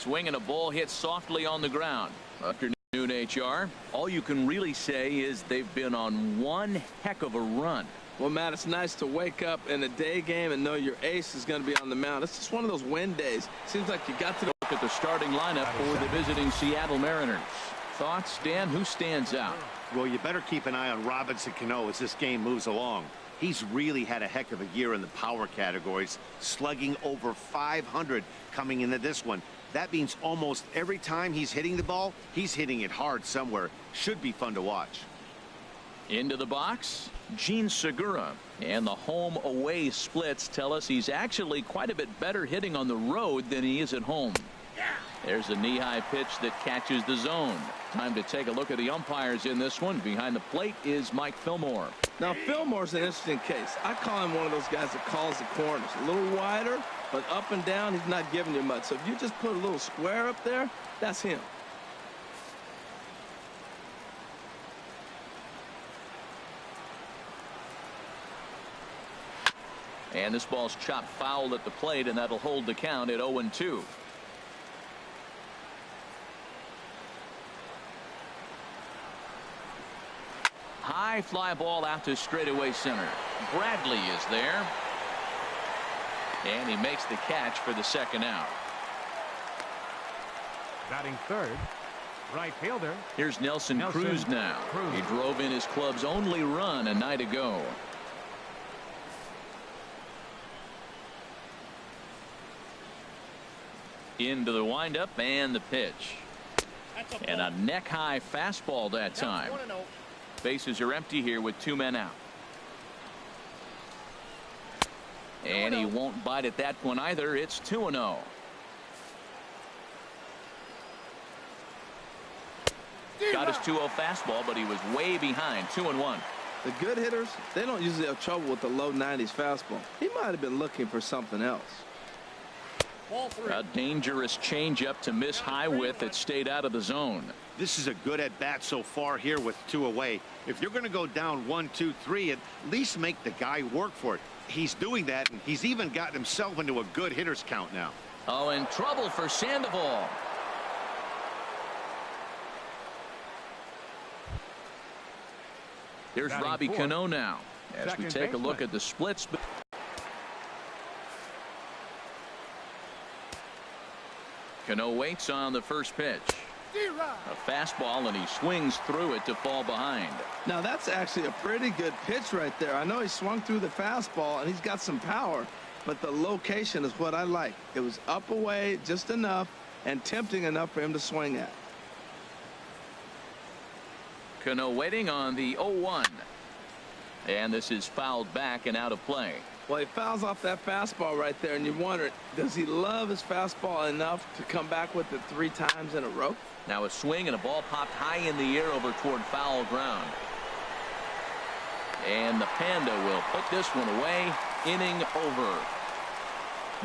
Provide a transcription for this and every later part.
Swing and a ball hit softly on the ground. Afternoon, HR. All you can really say is they've been on one heck of a run. Well, Matt, it's nice to wake up in a day game and know your ace is going to be on the mound. It's just one of those win days. Seems like you got to look at the starting lineup for the visiting Seattle Mariners. Thoughts, Dan? Who stands out? Well, you better keep an eye on Robinson Cano as this game moves along. He's really had a heck of a year in the power categories, slugging over 500 coming into this one. That means almost every time he's hitting the ball, he's hitting it hard somewhere. Should be fun to watch. Into the box, Gene Segura. And the home-away splits tell us he's actually quite a bit better hitting on the road than he is at home. There's a knee-high pitch that catches the zone. Time to take a look at the umpires in this one. Behind the plate is Mike Fillmore. Now, Fillmore's an interesting case. I call him one of those guys that calls the corners. A little wider, but up and down, he's not giving you much. So if you just put a little square up there, that's him. And this ball's chopped foul at the plate, and that'll hold the count at 0-2. High fly ball out to straightaway center. Bradley is there. And he makes the catch for the second out. Batting third, right fielder. Here's Nelson Cruz now. He drove in his club's only run a night ago. Into the windup and the pitch. And a neck-high fastball that time. Bases are empty here with 2 men out. And he won't bite at that one either. It's 2-0. Got his 2-0 fastball, but he was way behind. 2-1. The good hitters, they don't usually have trouble with the low 90s fastball. He might have been looking for something else. A dangerous changeup to miss high with that stayed out of the zone. This is a good at bat so far here with 2 away. If you're going to go down 1, 2, 3, at least make the guy work for it. He's doing that, and he's even gotten himself into a good hitter's count now. Oh, and trouble for Sandoval. Here's Robbie Cano now as we take a look at the splits. Cano waits on the first pitch. A fastball, and he swings through it to fall behind. Now that's actually a pretty good pitch right there. I know he swung through the fastball and he's got some power, but the location is what I like. It was up away just enough and tempting enough for him to swing at. Cano waiting on the 0-1. And this is fouled back and out of play. Well, he fouls off that fastball right there, and you wonder, does he love his fastball enough to come back with it 3 times in a row? Now a swing and a ball popped high in the air over toward foul ground. And the Panda will put this one away. Inning over.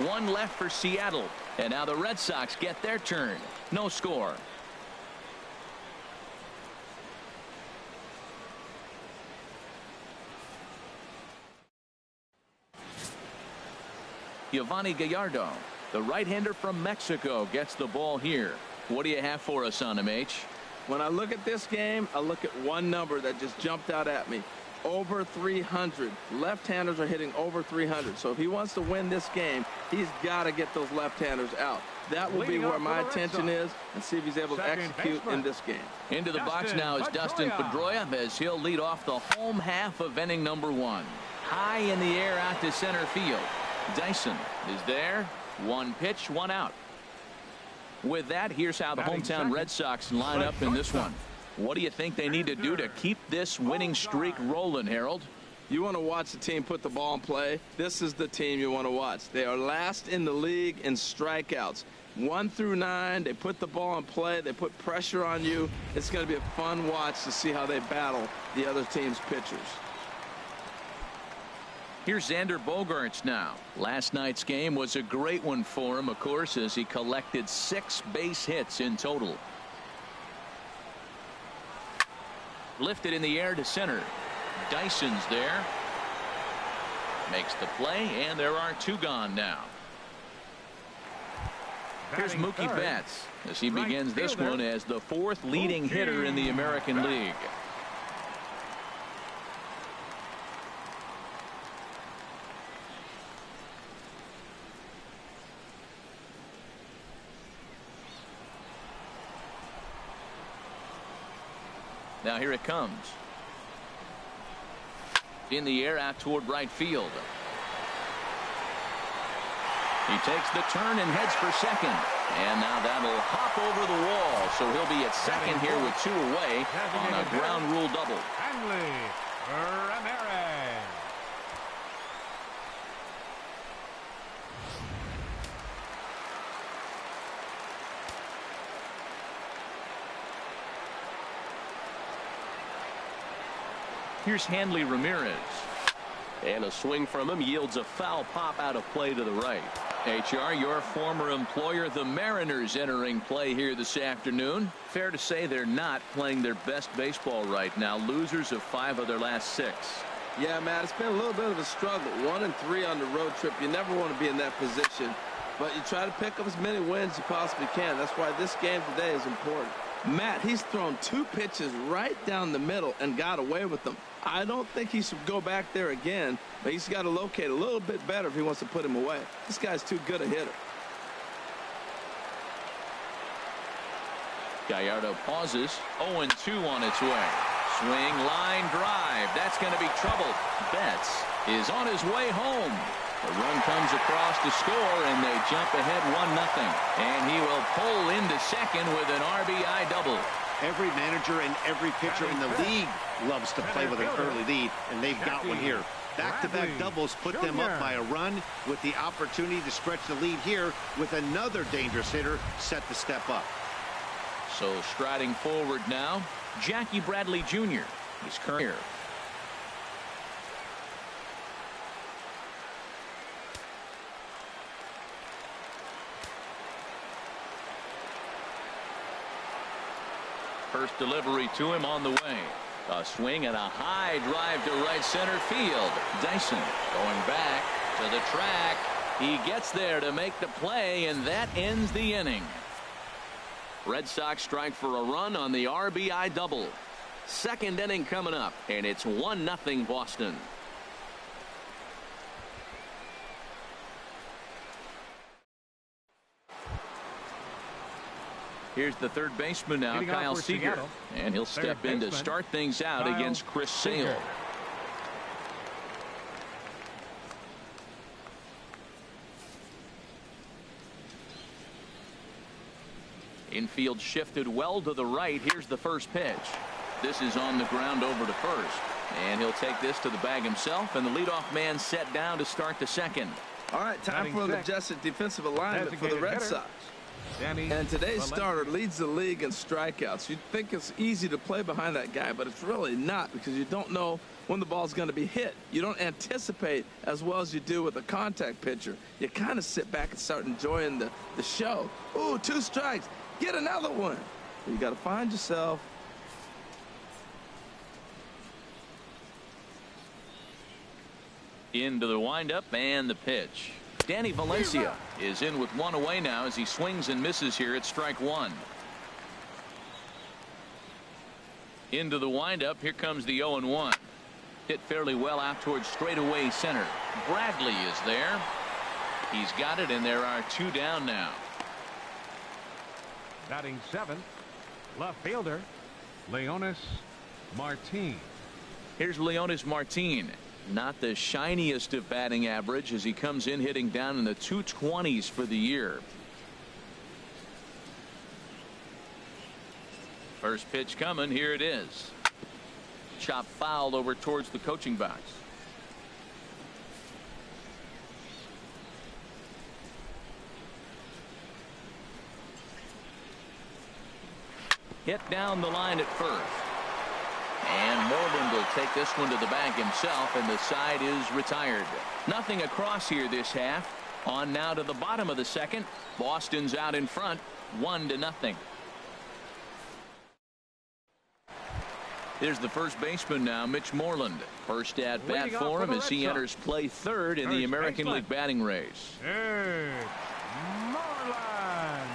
1 left for Seattle. And now the Red Sox get their turn. No score. Giovanni Gallardo, the right-hander from Mexico, gets the ball here. What do you have for us on him, H? When I look at this game, I look at one number that just jumped out at me. Over 300. Left-handers are hitting over 300. So if he wants to win this game, he's got to get those left-handers out. That will be where my attention is, and see if he's able to execute in this game. Into the box now is Dustin Pedroia as he'll lead off the home half of inning number 1. High in the air out to center field. Dyson is there. 1 pitch, 1 out. With that, here's how the hometown Red Sox line up in this one. What do you think they need to do to keep this winning streak rolling, Harold? You want to watch the team put the ball in play. This is the team you want to watch. They are last in the league in strikeouts. 1 through 9, they put the ball in play. They put pressure on you. It's going to be a fun watch to see how they battle the other team's pitchers. Here's Xander Bogaerts now. Last night's game was a great one for him, of course, as he collected 6 base hits in total. Lifted in the air to center. Dyson's there. Makes the play, and there are 2 gone now. Here's Batting Mookie third, Betts as he right begins this fielder, one as the 4th leading hitter in the American League. Now here it comes. In the air out toward right field. He takes the turn and heads for second. And now that'll hop over the wall. So he'll be at second here with 2 away on a ground rule double. Hanley Ramirez. Here's Hanley Ramirez. And a swing from him yields a foul pop out of play to the right. HR, your former employer, the Mariners, entering play here this afternoon. Fair to say they're not playing their best baseball right now. Losers of 5 of their last 6. Yeah, Matt, it's been a little bit of a struggle. 1-3 on the road trip. You never want to be in that position, but you try to pick up as many wins as you possibly can. That's why this game today is important. Matt, he's thrown 2 pitches right down the middle and got away with them. I don't think he should go back there again, but he's got to locate a little bit better if he wants to put him away. This guy's too good a hitter. Gallardo pauses. 0-2 on its way. Swing, line, drive. That's going to be trouble. Betts is on his way home. The run comes across to score, and they jump ahead 1-0. And he will pull into second with an RBI double. Every manager and every pitcher in the league loves to play with an early lead, and they've got one here. Back-to-back doubles put them up by a run with the opportunity to stretch the lead here with another dangerous hitter set to step up. So striding forward now, Jackie Bradley Jr. He's current here. First delivery to him on the way. A swing and a high drive to right center field. Dyson going back to the track. He gets there to make the play, and that ends the inning. Red Sox strike for a run on the RBI double. Second inning coming up, and it's 1-0 Boston. Here's the third baseman now, Kyle Seager. And he'll step in to start things out against Chris Sale. Infield shifted well to the right. Here's the first pitch. This is on the ground over to first. And he'll take this to the bag himself, and the leadoff man set down to start the second. All right, time for an adjusted defensive alignment for the Red Sox. And today's starter leads the league in strikeouts. You'd think it's easy to play behind that guy, but it's really not, because you don't know when the ball's going to be hit. You don't anticipate as well as you do with a contact pitcher. You kind of sit back and start enjoying the show. Ooh, 2 strikes. Get another one. You got to find yourself. Into the windup and the pitch. Danny Valencia is in with 1 away now as he swings and misses here at strike 1. Into the windup. Here comes the 0-1. Hit fairly well out towards straightaway center. Bradley is there. He's got it, and there are 2 down now. Batting 7th, left fielder Leonis Martin. Here's Leonis Martin. Not the shiniest of batting average as he comes in hitting down in the 220s for the year. First pitch coming. Here it is. Chop foul over towards the coaching box. Hit down the line at first. And Moreland will take this one to the bag himself, and the side is retired. Nothing across here this half. On now to the bottom of the second. Boston's out in front, 1-0. Here's the first baseman now, Mitch Moreland. First at bat for him as he enters play third in the American League batting race. Moreland.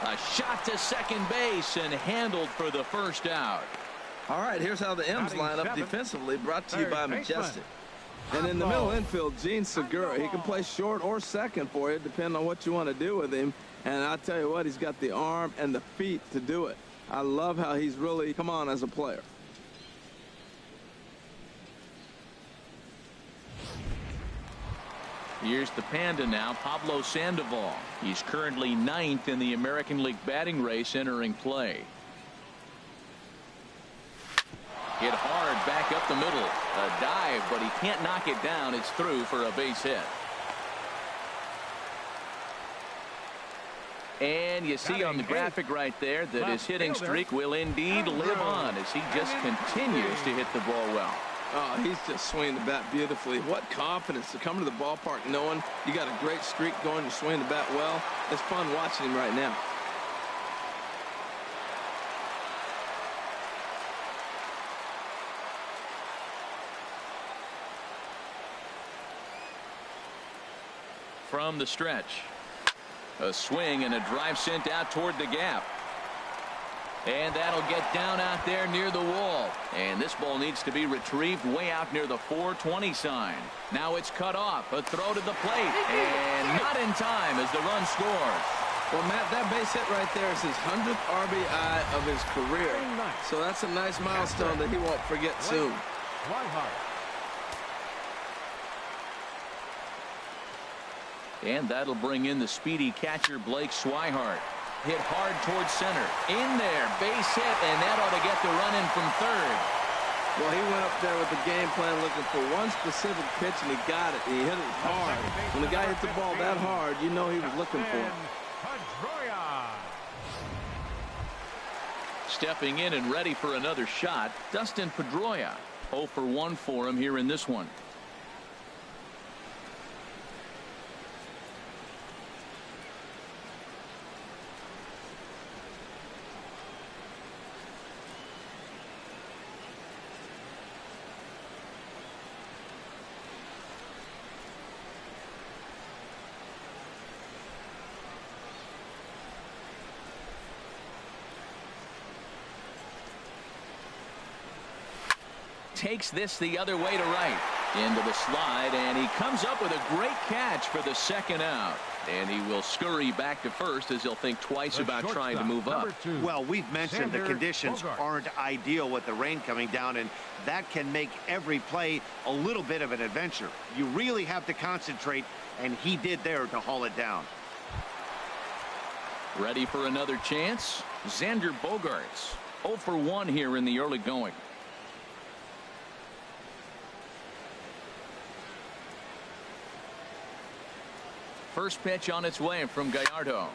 A shot to second base and handled for the first out. All right, here's how the M's line up defensively, brought to you by Majestic. And in the middle infield, Gene Segura. He can play short or second for you, depending on what you want to do with him. And I'll tell you what, he's got the arm and the feet to do it. I love how he's really come on as a player. Here's the Panda now, Pablo Sandoval. He's currently 9th in the American League batting race entering play. Hit hard back up the middle. A dive, but he can't knock it down. It's through for a base hit. And you see on the graphic right there that his hitting streak will indeed live on as he just continues to hit the ball well. Oh, he's just swinging the bat beautifully. What confidence to come to the ballpark knowing you got a great streak going, you're swinging the bat well. It's fun watching him right now. From the stretch, a swing and a drive sent out toward the gap. And that'll get down out there near the wall. And this ball needs to be retrieved way out near the 420 sign. Now it's cut off. A throw to the plate. And not in time as the run scores. Well, Matt, that base hit right there is his 100th RBI of his career. So that's a nice milestone that he won't forget soon. And that'll bring in the speedy catcher Blake Swihart. Hit hard towards center. In there, base hit, and that ought to get the run in from third. Well, he went up there with the game plan looking for one specific pitch, and he got it. And he hit it hard. When the guy hits the ball that hard, you know he was looking for it. Stepping in and ready for another shot, Dustin Pedroia. 0 for 1 for him here in this one. Takes this the other way to right. Into the slide, and he comes up with a great catch for the second out. And he will scurry back to first as he'll think twice about trying to move up. Well, we've mentioned the conditions aren't ideal with the rain coming down, and that can make every play a little bit of an adventure. You really have to concentrate, and he did there to haul it down. Ready for another chance? Xander Bogaerts. 0 for 1 here in the early going. First pitch on its way from Gallardo.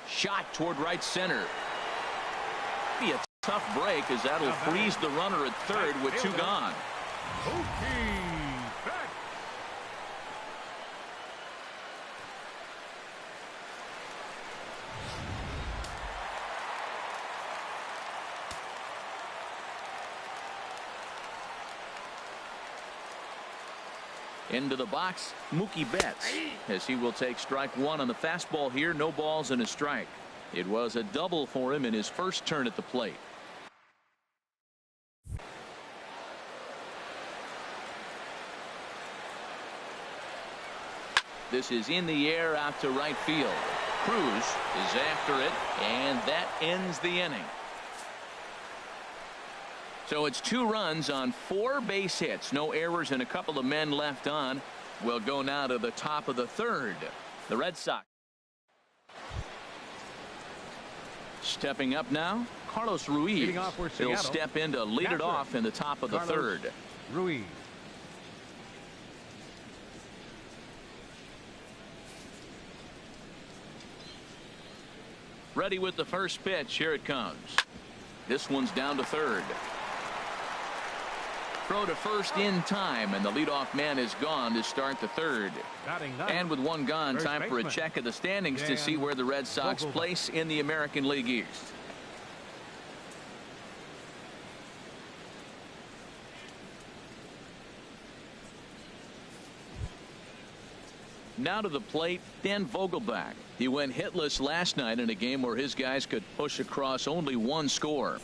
Shot toward right center. Be a tough break as that'll freeze the runner at third with 2 gone. Into the box, Mookie Betts, as he will take strike 1 on the fastball here. No balls and a strike. It was a double for him in his first turn at the plate. This is in the air out to right field. Cruz is after it, and that ends the inning. So it's 2 runs on 4 base hits. No errors and a couple of men left on. We'll go now to the top of the third. The Red Sox. Stepping up now, Carlos Ruiz. He'll step in to lead it off in the top of the third. Ruiz. Ready with the first pitch. Here it comes. This one's down to third. Throw to first in time, and the leadoff man is gone to start the third. And with 1 gone, time for a check of the standings to see where the Red Sox place in the American League East. Now to the plate, Dan Vogelbach. He went hitless last night in a game where his guys could push across only one score.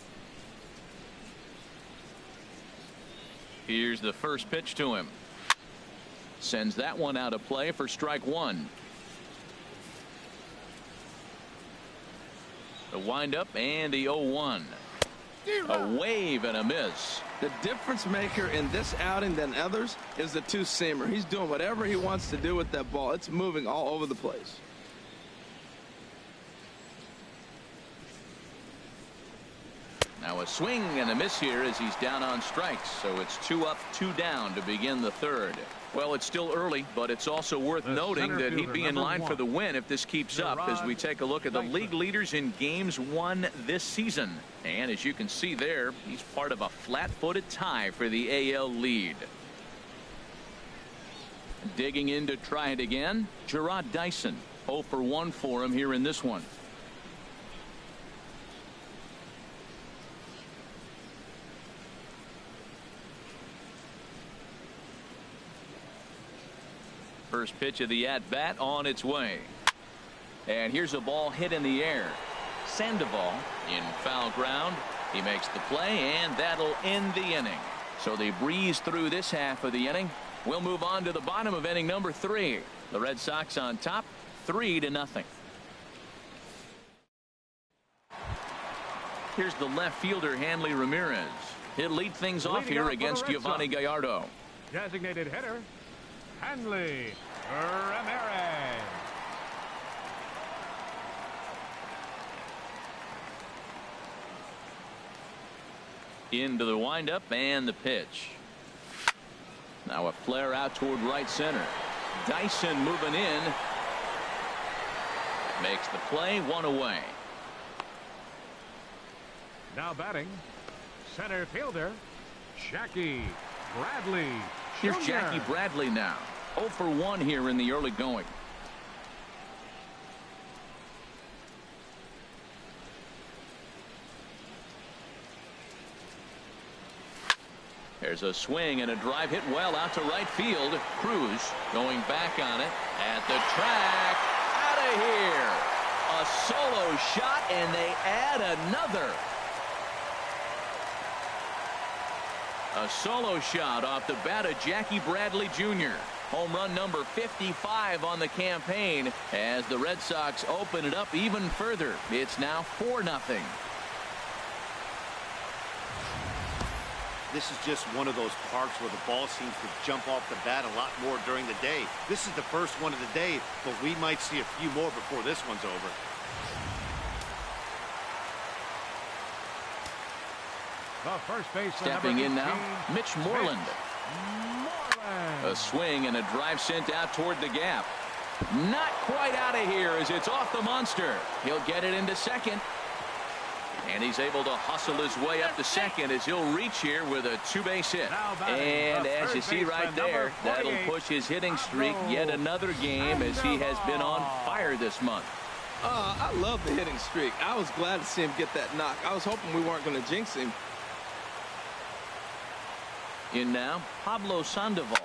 Here's the first pitch to him. Sends that one out of play for strike one. The windup and the 0-1. A wave and a miss. The difference maker in this outing than others is the two-seamer. He's doing whatever he wants to do with that ball. It's moving all over the place. Now a swing and a miss here as he's down on strikes. So it's 2 up, 2 down to begin the third. Well, it's still early, but it's also worth noting that he'd be in line for the win if this keeps up as we take a look at the league leaders in games won this season. And as you can see there, he's part of a flat-footed tie for the AL lead. Digging in to try it again, Gerard Dyson. 0 for 1 for him here in this one. First pitch of the at-bat on its way. And here's a ball hit in the air. Sandoval in foul ground. He makes the play, and that'll end the inning. So they breeze through this half of the inning. We'll move on to the bottom of inning number 3. The Red Sox on top, 3-0. Here's the left fielder, Hanley Ramirez. He'll lead things off here against Giovanni Gallardo. Designated hitter, Hanley Ramirez. Into the windup and the pitch. Now a flare out toward right center. Dyson moving in. Makes the play, 1 away. Now batting, center fielder, Jackie Bradley. Here's Jr. Jackie Bradley now. 0 for 1 here in the early going. There's a swing and a drive hit well out to right field. Cruz going back on it at the track. Out of here. A solo shot, and they add another. A solo shot off the bat of Jackie Bradley Jr. Home run number 55 on the campaign as the Red Sox open it up even further. It's now 4-0. This is just one of those parks where the ball seems to jump off the bat a lot more during the day. This is the first one of the day, but we might see a few more before this one's over. The first base stepping in now, Mitch Moreland. A swing and a drive sent out toward the gap. Not quite out of here as it's off the monster. He'll get it into second. And he's able to hustle his way up to second as he'll reach here with a 2-base hit. And as you see right there, that'll push his hitting streak yet another game as he has been on fire this month. I love the hitting streak. I was glad to see him get that knock. I was hoping we weren't going to jinx him. In now, Pablo Sandoval.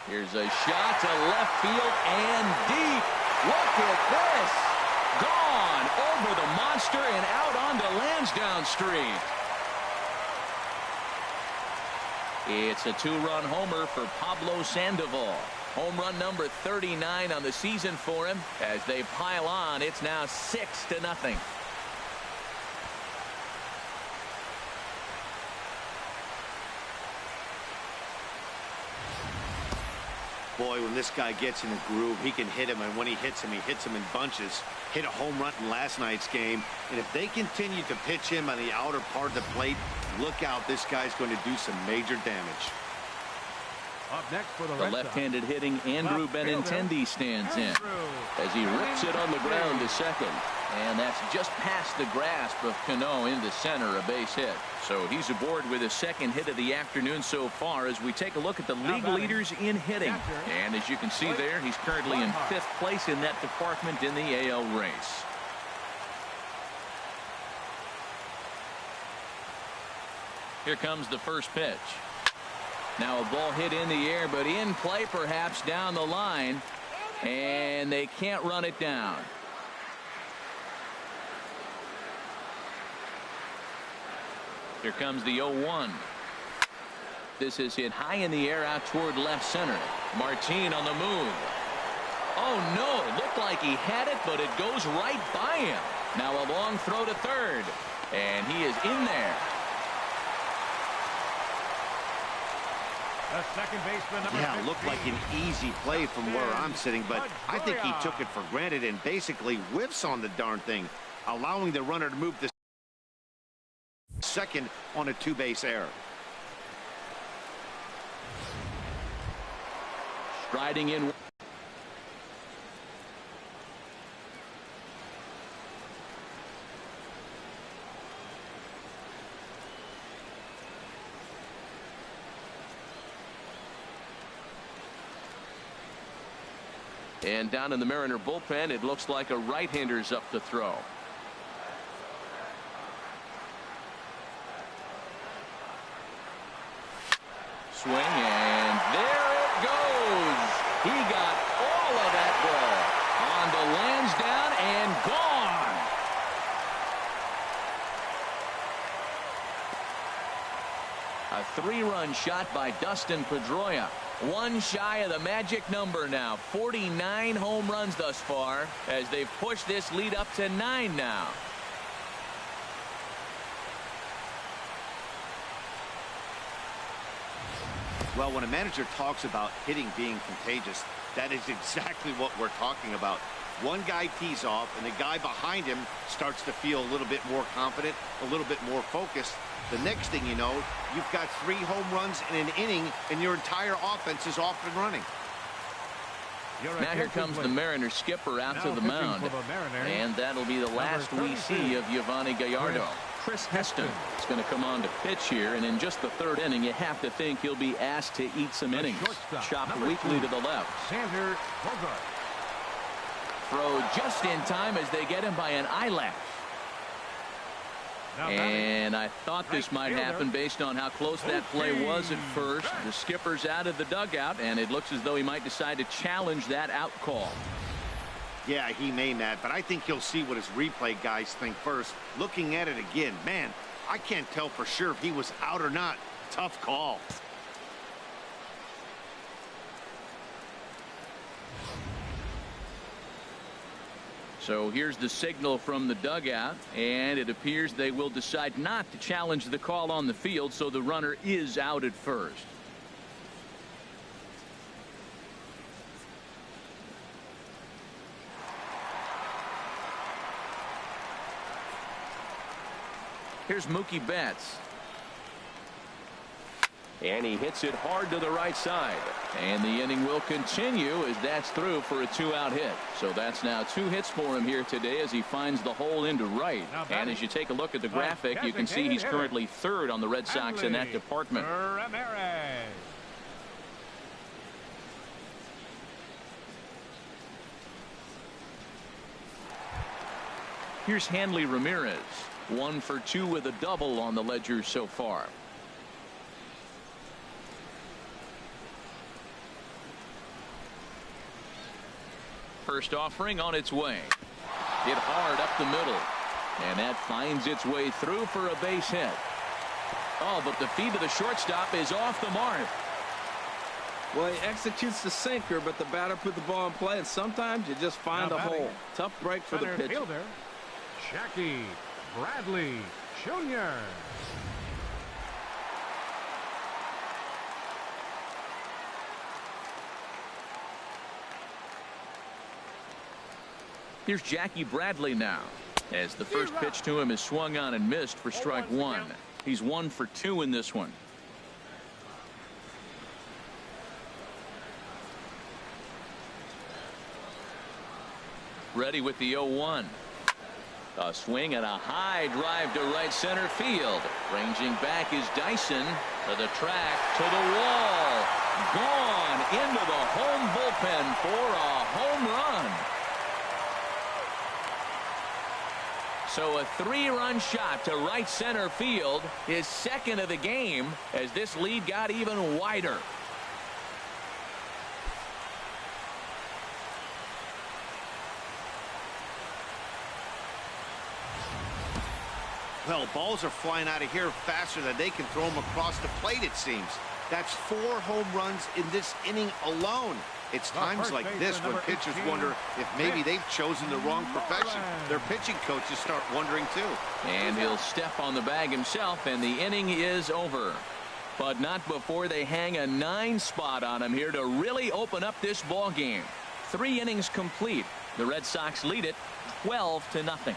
Here's a shot to left field and deep. Look at this. Gone over the monster and out onto Lansdowne Street. It's a 2-run homer for Pablo Sandoval. Home run number 39 on the season for him. As they pile on, it's now 6-0. Boy, when this guy gets in a groove, he can hit him, and when he hits him in bunches. Hit a home run in last night's game, and if they continue to pitch him on the outer part of the plate, look out, this guy's going to do some major damage. Up next for the left-handed hitting Andrew Benintendi stands in as he rips it on the ground to second. And that's just past the grasp of Cano into center, a base hit. So he's aboard with his second hit of the afternoon so far as we take a look at the league leaders in hitting. And as you can see there, he's currently in 5th place in that department in the AL race. Here comes the first pitch. Now a ball hit in the air, but in play perhaps down the line. And they can't run it down. Here comes the 0-1. This is hit high in the air out toward left center. Martin on the move. Oh, no. Looked like he had it, but it goes right by him. Now a long throw to third. And he is in there. The second baseman, number 15. Looked like an easy play from where I'm sitting, but I think he took it for granted and basically whiffs on the darn thing, allowing the runner to move the second on a two-base error. Striding in. And down in the Mariner bullpen, it looks like a right-hander's up to throw. Swing, and there it goes. He got all of that ball. On to Lansdowne and gone. A three-run shot by Dustin Pedroia. One shy of the magic number now. 49 home runs thus far as they've pushed this lead up to 9 now. Well, when a manager talks about hitting being contagious, that is exactly what we're talking about. One guy tees off, and the guy behind him starts to feel a little bit more confident, a little bit more focused. The next thing you know, you've got 3 home runs in an inning, and your entire offense is off and running. Now here comes the Mariner skipper out to the mound. And that'll be the last we see of Yovani Gallardo. Chris Heston is going to come on to pitch here, and in just the 3rd inning, you have to think he'll be asked to eat some innings. Chopped weakly to the left. Xander Bogart. Throw just in time as they get him by an eyelash. And I thought this might happen based on how close that play was at first. The skipper's out of the dugout, and it looks as though he might decide to challenge that out call. Yeah, he may, Matt, but I think he'll see what his replay guys think first. Looking at it again, man, I can't tell for sure if he was out or not. Tough call. So here's the signal from the dugout, and it appears they will decide not to challenge the call on the field, so the runner is out at first. Here's Mookie Betts. And he hits it hard to the right side. And the inning will continue as that's through for a 2-out hit. So that's now 2 hits for him here today as he finds the hole into right. And as you take a look at the graphic, you can see he's currently 3rd on the Red Sox in that department. Here's Hanley Ramirez. 1 for 2 with a double on the ledger so far. First offering on its way. Hit hard up the middle. And that finds its way through for a base hit. Oh, but the feed to the shortstop is off the mark. Well, he executes the sinker, but the batter put the ball in play, and sometimes you just find a hole. Tough break for the pitcher. Fielder, Jackie Bradley Jr. Here's Jackie Bradley now, as the first pitch to him is swung on and missed for strike 1. He's 1 for 2 in this one. Ready with the 0-1. A swing and a high drive to right center field. Ranging back is Dyson to the track, to the wall. Gone into the home bullpen for a home run. So a 3-run shot to right center field, his 2nd of the game, as this lead got even wider. Well, balls are flying out of here faster than they can throw them across the plate, it seems. That's 4 home runs in this inning alone. It's times like this when pitchers wonder if maybe they've chosen the wrong profession. Their pitching coaches start wondering too. And he'll step on the bag himself, and the inning is over. But not before they hang a 9 spot on him here to really open up this ball game. 3 innings complete. The Red Sox lead it 12-0.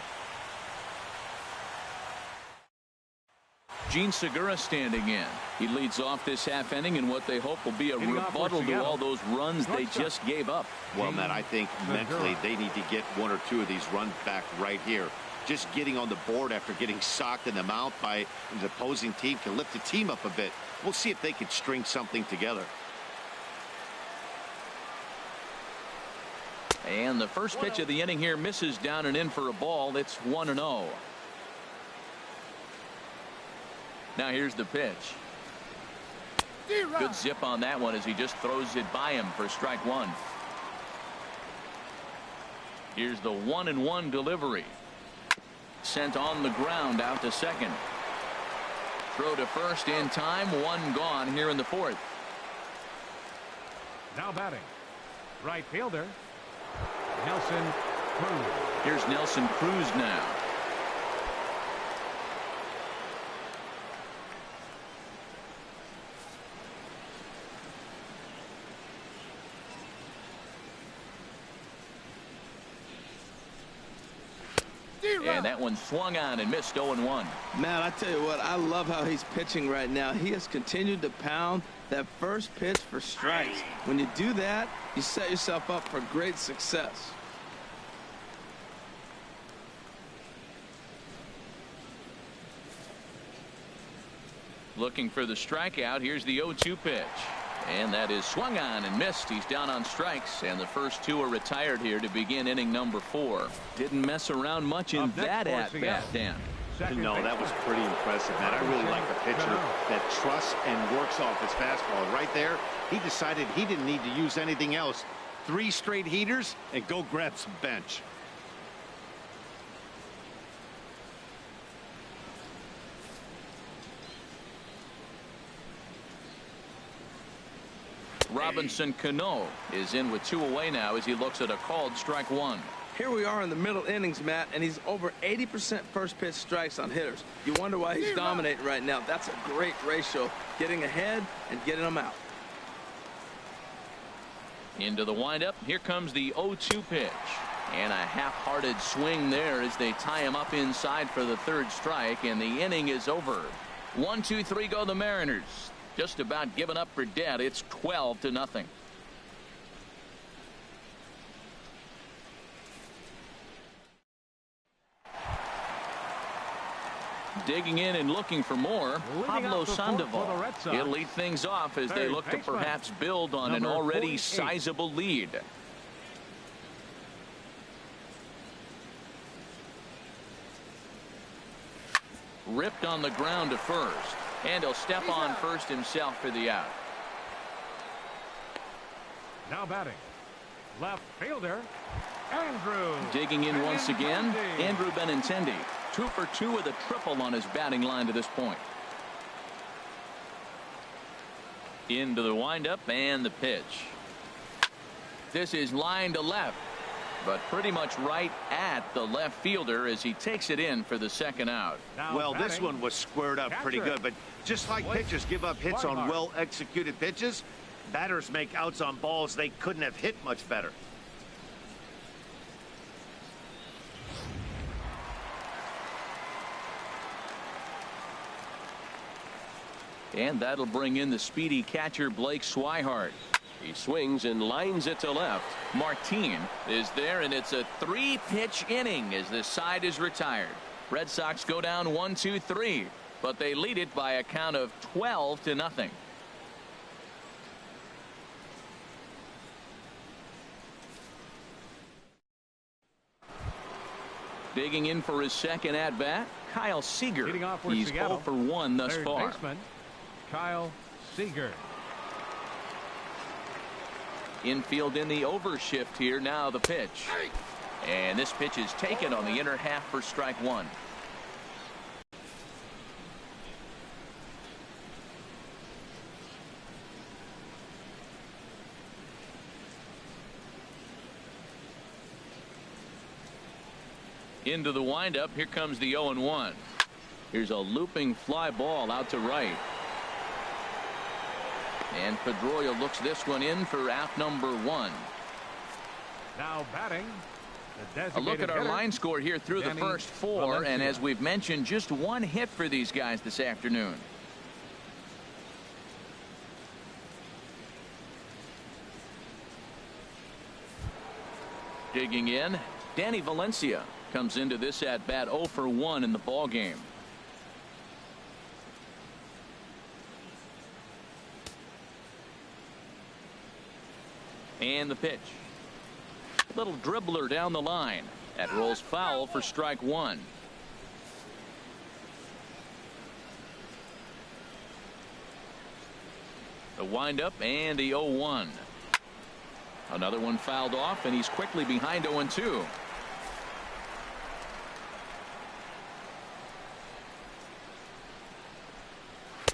Gene Segura standing in. He leads off this half inning in what they hope will be a rebuttal to all those runs they just gave up. Well, Matt, I think mentally they need to get 1 or 2 of these runs back right here. Just getting on the board after getting socked in the mouth by the opposing team can lift the team up a bit. We'll see if they can string something together. And the first pitch of the inning here misses down and in for a ball. It's 1-0. Now here's the pitch. Good zip on that one as he just throws it by him for strike 1. Here's the 1-1 delivery. Sent on the ground out to second. Throw to first in time. 1 gone here in the 4th. Now batting, right fielder, Nelson Cruz. Here's Nelson Cruz now. And that one swung on and missed. 0-1. Man, I tell you what, I love how he's pitching right now. He has continued to pound that first pitch for strikes. When you do that, you set yourself up for great success. Looking for the strikeout. Here's the 0-2 pitch. And that is swung on and missed. He's down on strikes, and the first 2 are retired here to begin inning number 4. Didn't mess around much in that at-bat, Dan. No, that was pretty impressive, Matt. I really like the pitcher that trusts and works off his fastball. And right there, he decided he didn't need to use anything else. 3 straight heaters and go grab some bench. Robinson Cano is in with 2 away now as he looks at a called strike 1. Here we are in the middle innings, Matt, and he's over 80% first pitch strikes on hitters. You wonder why he's dominating right now. That's a great ratio, getting ahead and getting them out. Into the windup. Here comes the 0-2 pitch. And a half-hearted swing there as they tie him up inside for the 3rd strike, and the inning is over. 1, 2, 3 go the Mariners. Just about given up for dead. It's 12-0. Digging in and looking for more, Pablo Sandoval. He'll lead things off as they look to perhaps build on an already sizable lead. Ripped on the ground to first. And he'll step on first himself for the out. Now batting, left fielder, Andrew. Digging in once again, Andrew Benintendi. 2 for 2 with a triple on his batting line to this point. Into the windup and the pitch. This is line to left, but pretty much right at the left fielder as he takes it in for the 2nd out. Well, this one was squared up pretty good, but just like pitchers give up hits on well-executed pitches, batters make outs on balls they couldn't have hit much better. And that'll bring in the speedy catcher Blake Swihart. He swings and lines it to left. Martin is there, and it's a 3-pitch inning as this side is retired. Red Sox go down 1, 2, 3, but they lead it by a count of 12-0. Digging in for his 2nd at-bat, Kyle Seager. He's 0 for 1 thus far. Baseman, Kyle Seager. Infield in the overshift here. Now the pitch. And this pitch is taken on the inner half for strike 1. Into the windup. Here comes the 0-1. Here's a looping fly ball out to right. And Pedroia looks this one in for out number 1. Now batting. A look at our line score here through the first 4, and as we've mentioned, just 1 hit for these guys this afternoon. Digging in, Danny Valencia comes into this at bat 0 for 1 in the ball game. And the pitch. Little dribbler down the line. That rolls foul for strike 1. The windup and the 0-1. Another one fouled off, and he's quickly behind 0-2.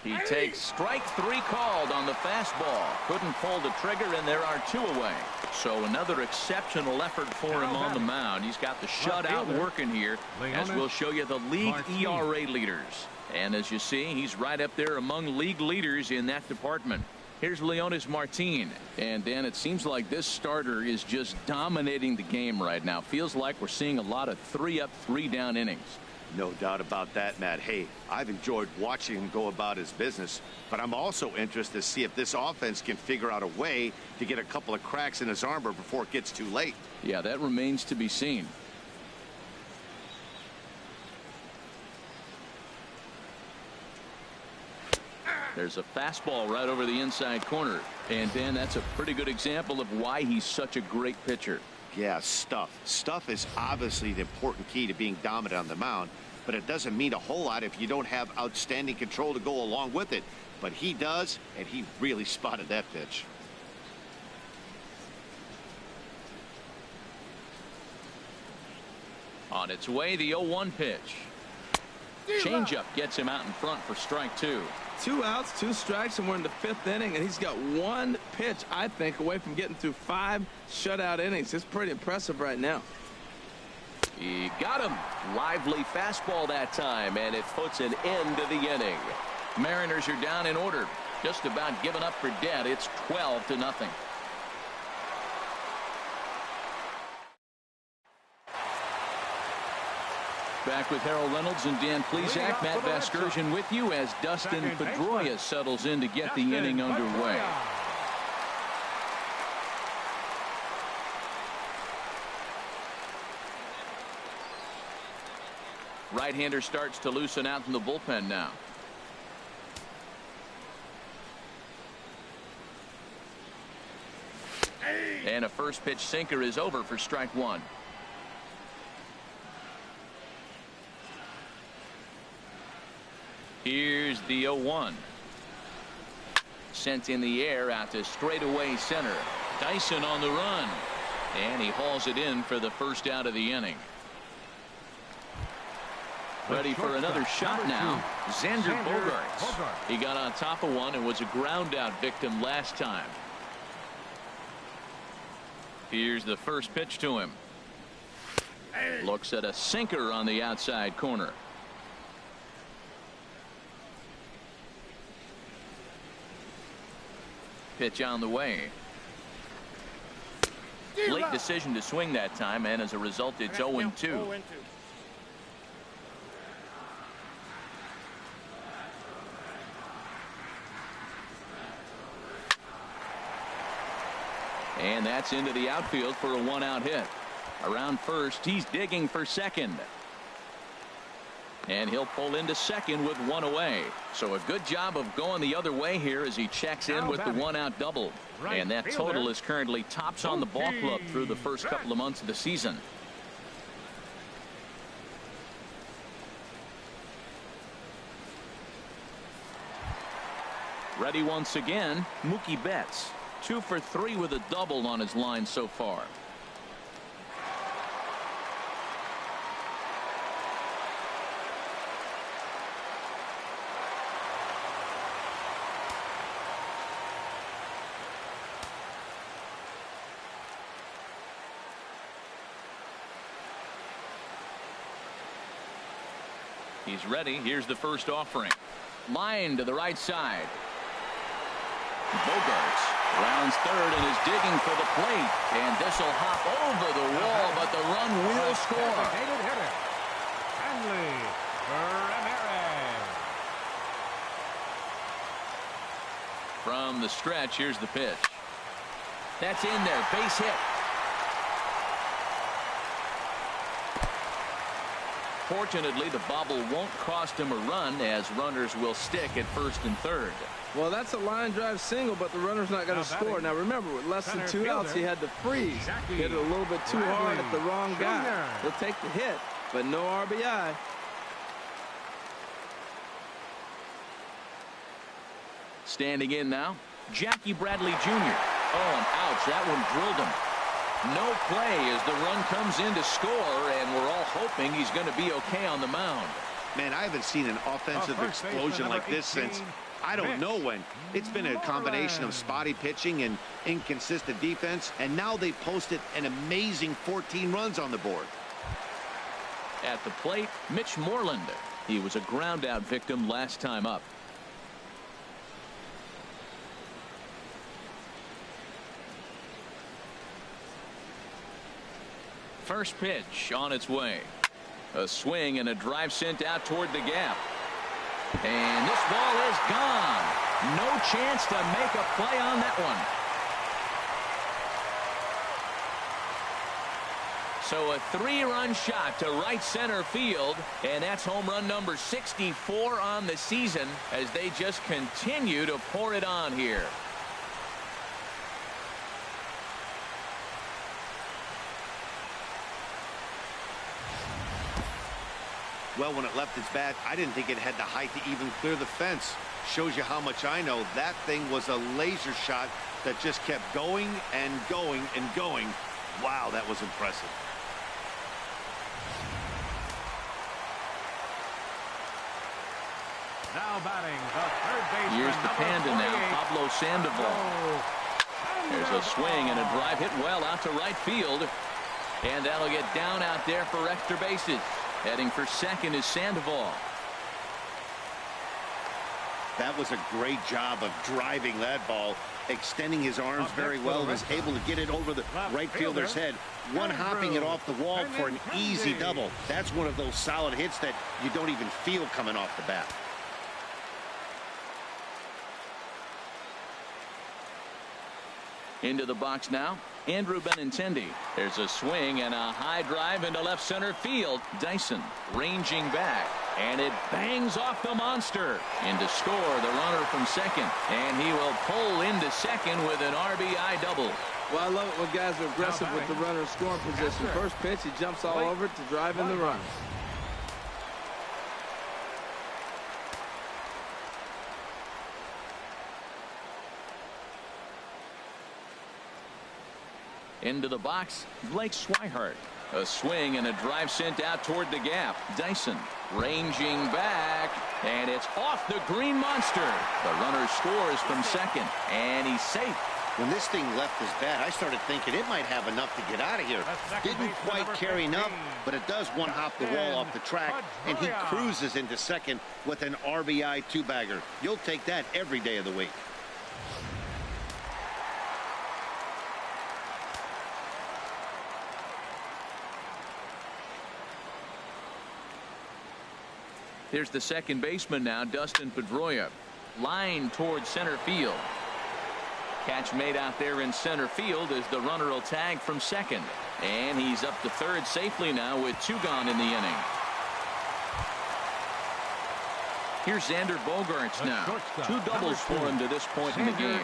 He takes strike 3 called on the fastball. Couldn't pull the trigger, and there are 2 away. So another exceptional effort for him on the mound. He's got the shutout working here, as we'll show you the league ERA leaders. And as you see, he's right up there among league leaders in that department. Here's Leonis Martin. And Dan, it seems like this starter is just dominating the game right now. Feels like we're seeing a lot of 3-up, 3-down innings. No doubt about that, Matt. Hey, I've enjoyed watching him go about his business, but I'm also interested to see if this offense can figure out a way to get a couple of cracks in his armor before it gets too late. Yeah, that remains to be seen. There's a fastball right over the inside corner. And Dan, that's a pretty good example of why he's such a great pitcher. Yeah, stuff. Stuff is obviously the important key to being dominant on the mound, but it doesn't mean a whole lot if you don't have outstanding control to go along with it. But he does, and he really spotted that pitch. On its way, the 0-1 pitch. Changeup gets him out in front for strike 2. 2 outs, 2 strikes, and we're in the 5th inning, and he's got 1 pitch, I think, away from getting through 5 shutout innings. It's pretty impressive right now. He got him. Lively fastball that time, and it puts an end to the inning. Mariners are down in order. Just about given up for dead. It's 12-0. Back with Harold Reynolds and Dan Plesac. Matt Vasgersian with you as Dustin Pedroia settles in to get the inning underway. Right-hander starts to loosen out in the bullpen now. And a first pitch sinker is over for strike 1. Here's the 0-1. Sent in the air out to straightaway center. Dyson on the run. And he hauls it in for the first out of the inning. Ready for another shot now. Xander Bogaerts. He got on top of one and was a ground out victim last time. Here's the first pitch to him. Looks at a sinker on the outside corner. Pitch on the way. Late decision to swing that time, and as a result, it's 0-2. And that's into the outfield for a 1-out hit. Around first, he's digging for second. And he'll pull into second with 1 away. So a good job of going the other way here as he checks in with the 1-out double. And that total is currently tops on the ball club through the first couple of months of the season. Ready once again, Mookie Betts. 2 for 3 with a double on his line so far. He's ready. Here's the first offering. Line to the right side. Bogarts rounds third and is digging for the plate. And this will hop over the wall, but the run will score. From the stretch, here's the pitch. That's in there. Base hit. Fortunately, the bobble won't cost him a run, as runners will stick at first and third. Well, that's a line drive single, but the runner's not going to score. Now, remember, with less than 2 outs, he had to freeze. Hit it a little bit too hard at the wrong guy. He'll take the hit, but no RBI. Standing in now, Jackie Bradley Jr. Oh, and ouch, that one drilled him. No play as the run comes in to score, and we're all hoping he's going to be okay on the mound. Man, I haven't seen an offensive explosion like this since I don't know when. It's been a combination of spotty pitching and inconsistent defense, and now they posted an amazing 14 runs on the board. At the plate, Mitch Moreland. He was a ground-out victim last time up. First pitch on its way. A swing and a drive sent out toward the gap. And this ball is gone. No chance to make a play on that one. So a 3-run shot to right center field, and that's home run number 64 on the season as they just continue to pour it on here. Well, when it left its bat, I didn't think it had the height to even clear the fence. Shows you how much I know. That thing was a laser shot that just kept going and going and going. Wow, that was impressive. Now batting the third baseman. Here's the Panda now, Pablo Sandoval. There's a swing and a drive hit well out to right field. And that'll get down out there for extra bases. Heading for second is Sandoval. That was a great job of driving that ball, extending his arms very well, and was able to get it over the right fielder's head, one-hopping it off the wall for an easy double. That's one of those solid hits that you don't even feel coming off the bat. Into the box now, Andrew Benintendi. There's a swing and a high drive into left center field. Dyson ranging back, and it bangs off the monster. In to score the runner from second, and he will pull into second with an RBI double. Well, I love it when guys are aggressive with the runner in scoring position. First pitch, he jumps all over it to drive in the run. Into the box, Blake Swihart. A swing and a drive sent out toward the gap. Dyson ranging back, and it's off the green monster. The runner scores from second, and he's safe. When this thing left his bat, I started thinking it might have enough to get out of here. Didn't quite carry enough, but it does one-hop the wall off the track, and he cruises into second with an RBI two-bagger. You'll take that every day of the week. Here's the second baseman now, Dustin Pedroia. Line towards center field. Catch made out there in center field as the runner will tag from second. And he's up to third safely now with 2 gone in the inning. Here's Xander Bogaerts now. 2 doubles for him to this point in the game.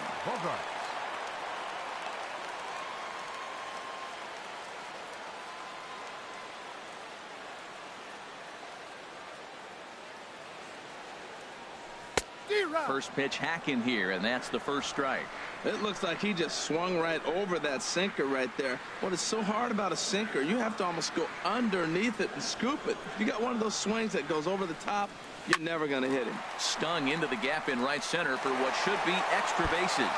First pitch hacking here, and that's the first strike. It looks like he just swung right over that sinker right there. What is so hard about a sinker, you have to almost go underneath it and scoop it. If you got one of those swings that goes over the top, you're never going to hit him. Stung into the gap in right center for what should be extra bases.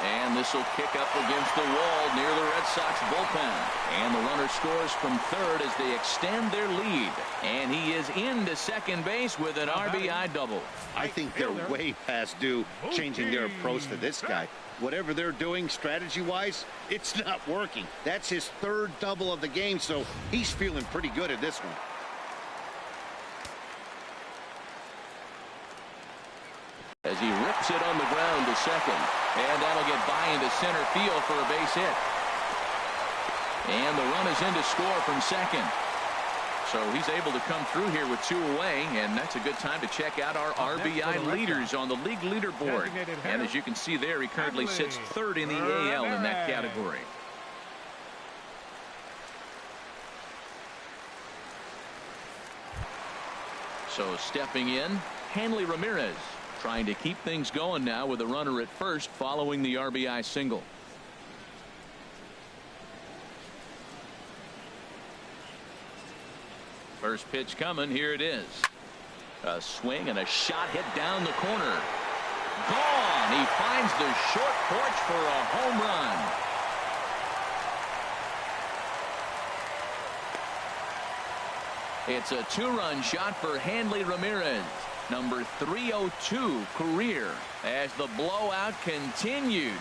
And this will kick up against the wall near the Red Sox bullpen. And the runner scores from third as they extend their lead. And he is into second base with an RBI double. I think they're way past due changing their approach to this guy. Whatever they're doing strategy-wise, it's not working. That's his third double of the game, so he's feeling pretty good at this one. As he rips it on the ground to second. And that'll get by into center field for a base hit. And the run is in to score from second. So he's able to come through here with two away, and that's a good time to check out our RBI leaders on the league leaderboard. And as you can see there, he currently sits third in the AL in that category. So stepping in, Hanley Ramirez, trying to keep things going now with a runner at first following the RBI single. First pitch coming. Here it is. A swing and a shot hit down the corner. Gone. He finds the short porch for a home run. It's a two-run shot for Hanley Ramirez. Number 302 career as the blowout continues.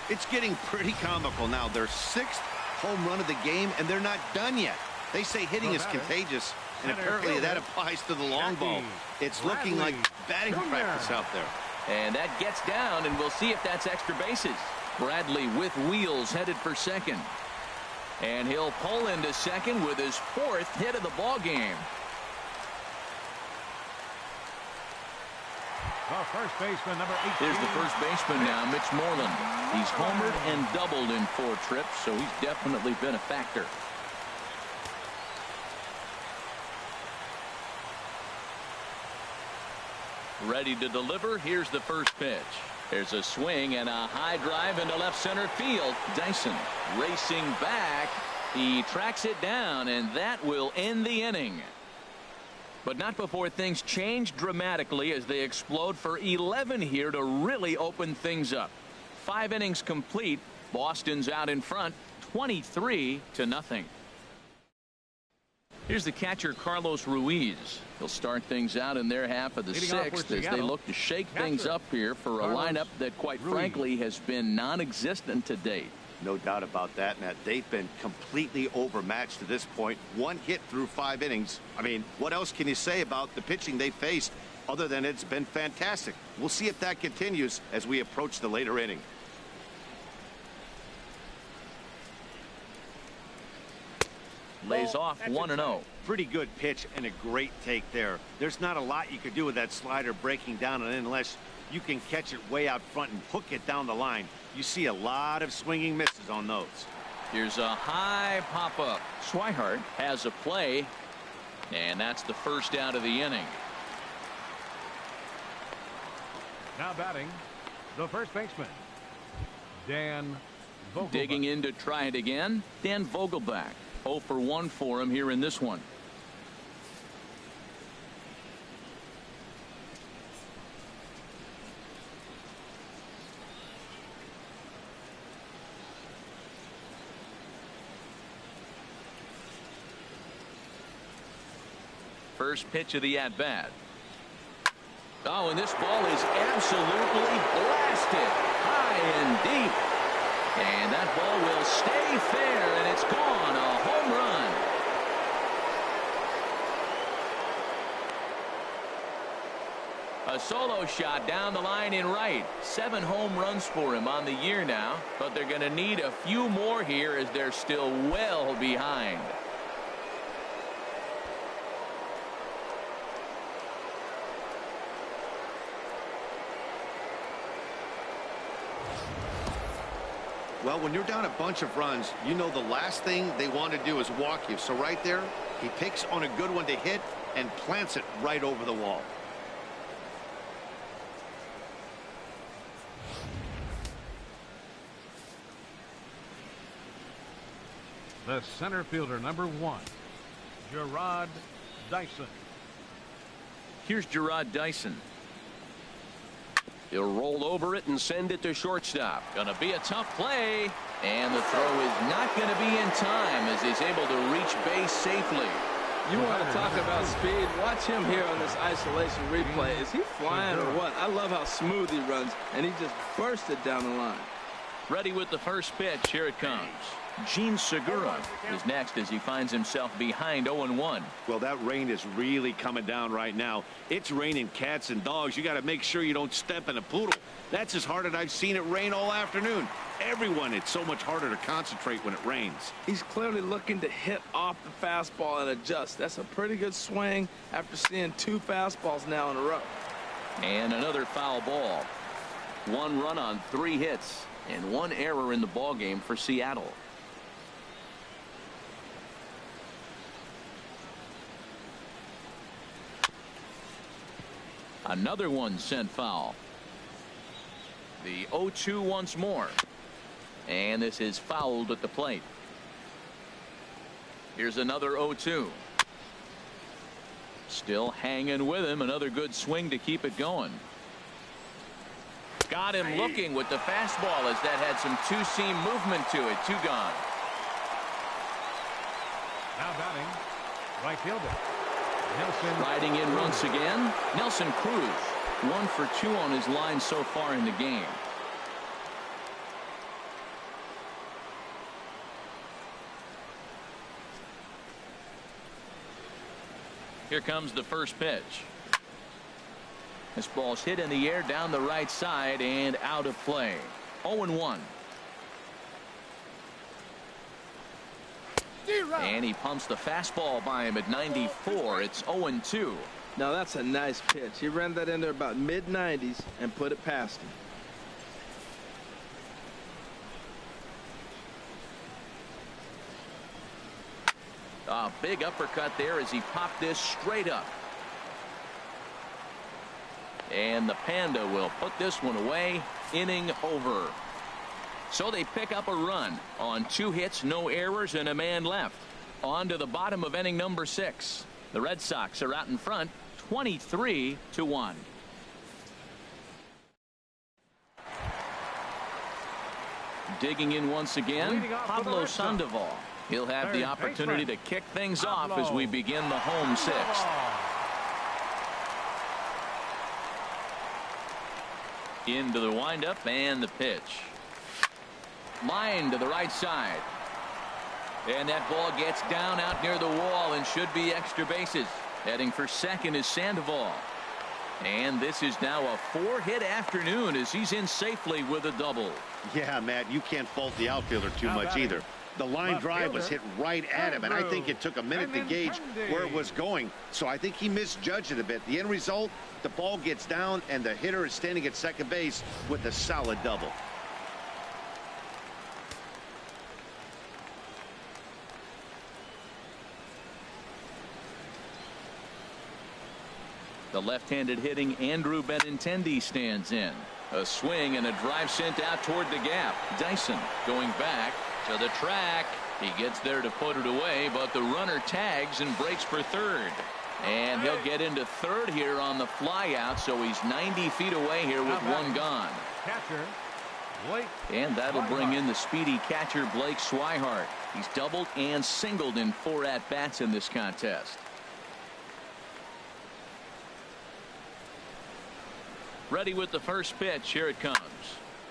It's getting pretty comical now. Their sixth home run of the game, and they're not done yet. They say hitting is contagious, and apparently that applies to the long ball. It's looking like batting practice out there. And that gets down, and we'll see if that's extra bases. Bradley with wheels headed for second. And he'll pull into second with his fourth hit of the ball game. The first baseman, number 18. Here's the first baseman now, Mitch Moreland. He's homered and doubled in 4 trips, so he's definitely been a factor. Ready to deliver. Here's the first pitch. There's a swing and a high drive into left center field. Dyson racing back. He tracks it down, and that will end the inning. But not before things change dramatically as they explode for 11 here to really open things up. 5 innings complete. Boston's out in front, 23-0. Here's the catcher, Carlos Ruiz. He'll start things out in their half of the 6th as they look to shake things up here for a lineup that, quite frankly, has been non-existent to date. No doubt about that, Matt. They've been completely overmatched to this point. 1 hit through 5 innings. I mean, what else can you say about the pitching they faced other than it's been fantastic? We'll see if that continues as we approach the later inning. Lays off 1-0. Pretty good pitch and a great take there. There's not a lot you could do with that slider breaking down and in unless you can catch it way out front and hook it down the line. You see a lot of swinging misses on those. Here's a high pop-up. Swihart has a play, and that's the first out of the inning. Now batting, the first baseman, Dan Vogelbach. Digging in to try it again, Dan Vogelbach. 0 for 1 for him here in this one. First pitch of the at-bat. Oh, and this ball is absolutely blasted high and deep. And that ball will stay fair, and it's gone. A home run. A solo shot down the line in right. 7 home runs for him on the year now, but they're going to need a few more here as they're still well behind. Well, when you're down a bunch of runs, you know the last thing they want to do is walk you. So right there, he picks on a good one to hit and plants it right over the wall. The center fielder, number 1, Gerard Dyson. Here's Gerard Dyson. He'll roll over it and send it to shortstop. Gonna be a tough play. And the throw is not going to be in time as he's able to reach base safely. You want to talk about speed? Watch him here on this isolation replay. Is he flying or what? I love how smooth he runs, and he just bursted down the line. Ready with the first pitch. Here it comes. Gene Segura is next as he finds himself behind 0-1. Well, that rain is really coming down right now. It's raining cats and dogs. You got to make sure you don't step in a poodle. That's as hard as I've seen it rain all afternoon. Everyone, it's so much harder to concentrate when it rains. He's clearly looking to hit off the fastball and adjust. That's a pretty good swing after seeing 2 fastballs now in a row. And another foul ball. 1 run on 3 hits and 1 error in the ball game for Seattle. Another one sent foul. The 0-2 once more. And this is fouled at the plate. Here's another 0-2. Still hanging with him. Another good swing to keep it going. Got him looking with the fastball as that had some two-seam movement to it. 2 gone. Now batting, right fielder Nelson. Riding in once again, Nelson Cruz. 1 for 2 on his line so far in the game. Here comes the first pitch. This ball's hit in the air down the right side and out of play. 0-1. And he pumps the fastball by him at 94. It's 0-2. Now that's a nice pitch. He ran that in there about mid-90s and put it past him. A big uppercut there as he popped this straight up. And the Panda will put this one away. Inning over. So they pick up a run on 2 hits, no errors, and a man left. On to the bottom of inning number 6. The Red Sox are out in front 23-1. Digging in once again, Pablo Sandoval. He'll have the opportunity to kick things off as we begin the home 6th. Into the windup and the pitch. Line to the right side. And that ball gets down out near the wall and should be extra bases. Heading for second is Sandoval. And this is now a 4-hit afternoon as he's in safely with a double. Yeah, Matt, you can't fault the outfielder too much either. The line drive was hit right at him, and I think it took a minute to gauge where it was going. So I think he misjudged it a bit. The end result, the ball gets down, and the hitter is standing at second base with a solid double. The left-handed hitting Andrew Benintendi stands in. A swing and a drive sent out toward the gap. Dyson going back to the track. He gets there to put it away, but the runner tags and breaks for third. And he'll get into third here on the flyout, so he's 90 feet away here with 1 gone. Catcher, Blake. And that'll bring in the speedy catcher Blake Swihart. He's doubled and singled in 4 at-bats in this contest. Ready with the first pitch. Here it comes.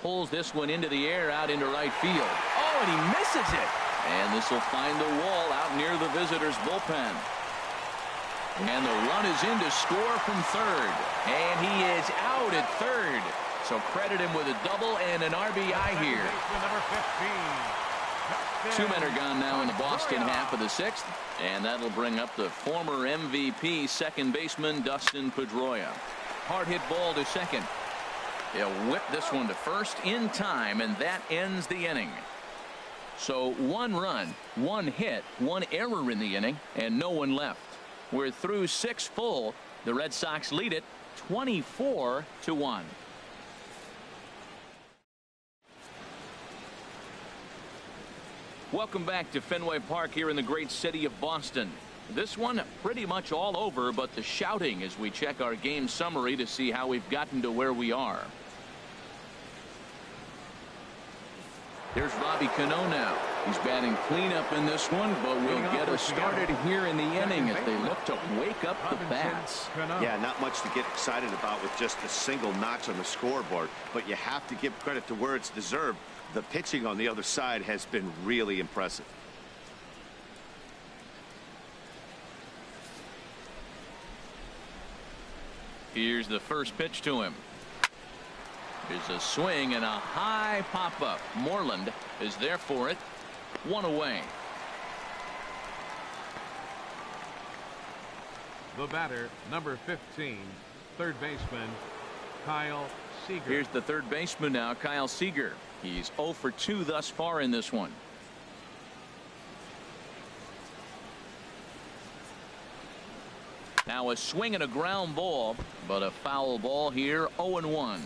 Pulls this one into the air out into right field. Oh, and he misses it. And this will find the wall out near the visitors' bullpen. And the run is in to score from third. And he is out at third. So credit him with a double and an RBI here. Number 15. 2 men are gone now in the Boston half of the 6th. And that'll bring up the former MVP second baseman Dustin Pedroia. Hard hit ball to second. He'll whip this one to first in time, and that ends the inning. So 1 run, 1 hit, 1 error in the inning, and no one left. We're through 6 full. The Red Sox lead it 24-1. Welcome back to Fenway Park here in the great city of Boston. This one pretty much all over, but the shouting as we check our game summary to see how we've gotten to where we are. Here's Robbie Cano now. He's batting cleanup in this one, but will get us started here in the inning as they look to wake up the bats. Yeah, not much to get excited about with just a single notch on the scoreboard, but you have to give credit to where it's deserved. The pitching on the other side has been really impressive. Here's the first pitch to him. Here's a swing and a high pop-up. Moreland is there for it. One away. The batter, number 15, third baseman, Kyle Seager. Here's the third baseman now, Kyle Seager. He's 0 for 2 thus far in this one. Now a swing and a ground ball, but a foul ball here. 0-1.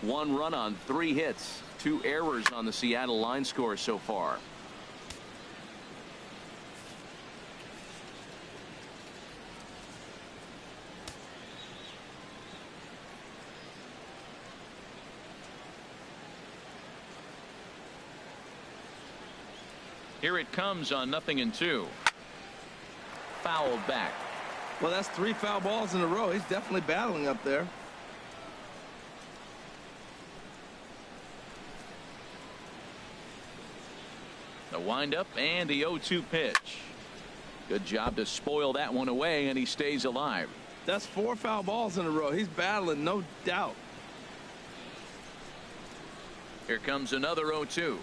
1 run on 3 hits. 2 errors on the Seattle line score so far. Here it comes on 0-2. Fouled back. Well, that's 3 foul balls in a row. He's definitely battling up there. The windup and the 0-2 pitch. Good job to spoil that one away, and he stays alive. That's 4 foul balls in a row. He's battling, no doubt. Here comes another 0-2.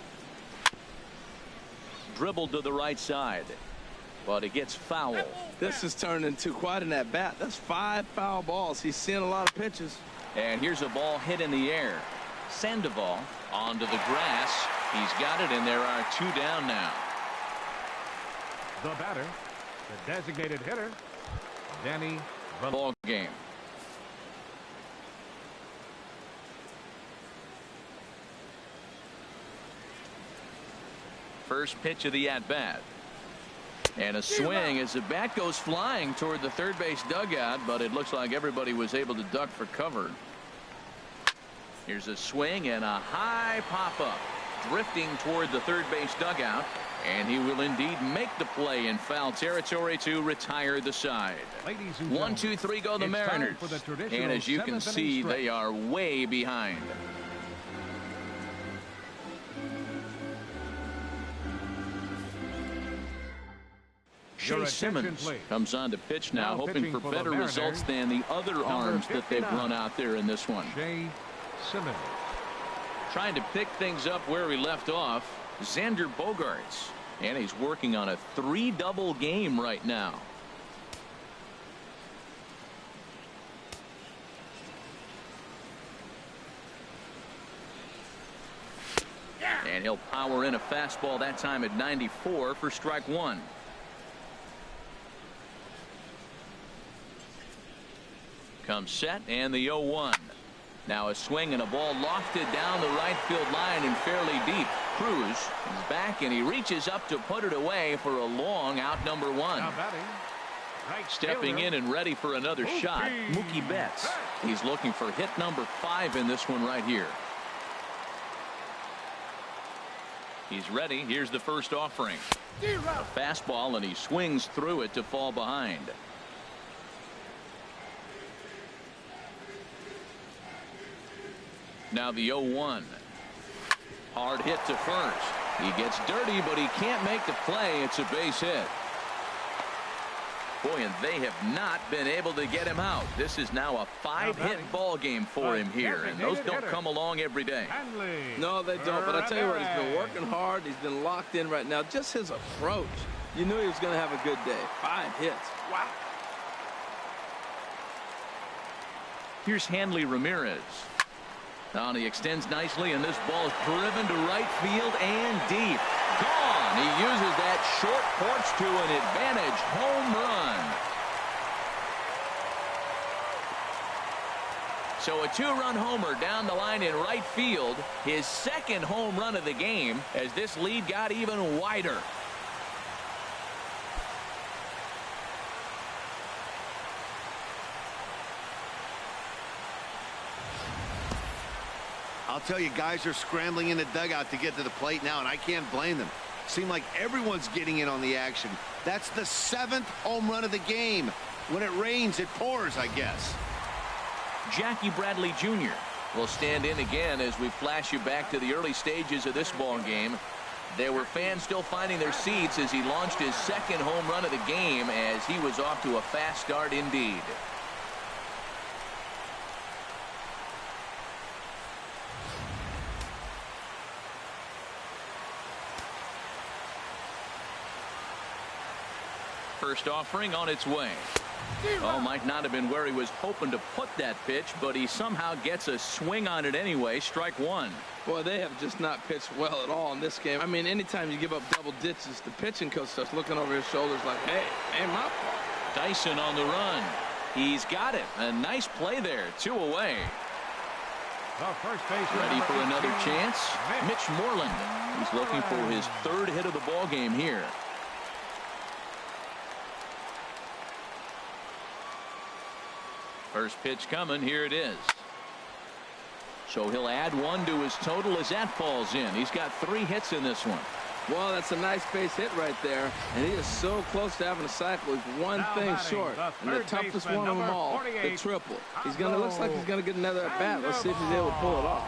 Dribbled to the right side, but it gets foul. This has turned into quite an at-bat. That's 5 foul balls. He's seeing a lot of pitches. And here's a ball hit in the air. Sandoval onto the grass. He's got it, and there are 2 down now. The batter, the designated hitter, Danny. Ball game. First pitch of the at-bat. And a swing as the bat goes flying toward the third base dugout, but it looks like everybody was able to duck for cover. Here's a swing and a high pop-up, drifting toward the third base dugout, and he will indeed make the play in foul territory to retire the side. 1, 2, 3 go the Mariners, and as you can see, they are way behind. Shea Simmons comes on to pitch now, hoping for better results than the other arms that they've run out there in this one. Shea Simmons. Trying to pick things up where we left off, Xander Bogaerts, and he's working on a 3-double game right now. And he'll power in a fastball that time at 94 for strike 1. Comes set, and the 0-1. Now a swing and a ball lofted down the right field line and fairly deep. Cruz is back, and he reaches up to put it away for a long out, number 1. Stepping in and ready for another shot, Mookie Betts. He's looking for hit number 5 in this one right here. He's ready. Here's the first offering. A fastball, and he swings through it to fall behind. Now the 0-1. Hard hit to first. He gets dirty, but he can't make the play. It's a base hit. Boy, and they have not been able to get him out. This is now a 5-hit ball game for him here, and those don't come along every day. No, they don't, but I tell you what, he's been working hard. He's been locked in right now. Just his approach. You knew he was going to have a good day. 5 hits. Wow. Here's Hanley Ramirez. Now he extends nicely, and this ball is driven to right field and deep. Gone. He uses that short porch to an advantage home run. So a two-run homer down the line in right field. His second home run of the game as this lead got even wider. I'll tell you, guys are scrambling in the dugout to get to the plate now, and I can't blame them. Seems like everyone's getting in on the action. That's the 7th home run of the game. When it rains, it pours, I guess. Jackie Bradley Jr. will stand in again as we flash you back to the early stages of this ball game. There were fans still finding their seats as he launched his second home run of the game as he was off to a fast start indeed. First offering on its way. Oh, might not have been where he was hoping to put that pitch, but he somehow gets a swing on it anyway. Strike one. Boy, they have just not pitched well at all in this game. I mean, anytime you give up double ditches, the pitching coach starts looking over his shoulders like, hey, ain't my fault. Dyson on the run. He's got it. A nice play there. 2 away. Ready for another chance. Mitch Moreland. He's looking for his 3rd hit of the ball game here. First pitch coming. Here it is. So he'll add 1 to his total as that falls in. He's got 3 hits in this one. Well, that's a nice base hit right there. And he is so close to having a cycle. He's one thing short. And the toughest one of them all, the triple. Looks like he's going to get another at bat. Let's see if he's able to pull it off.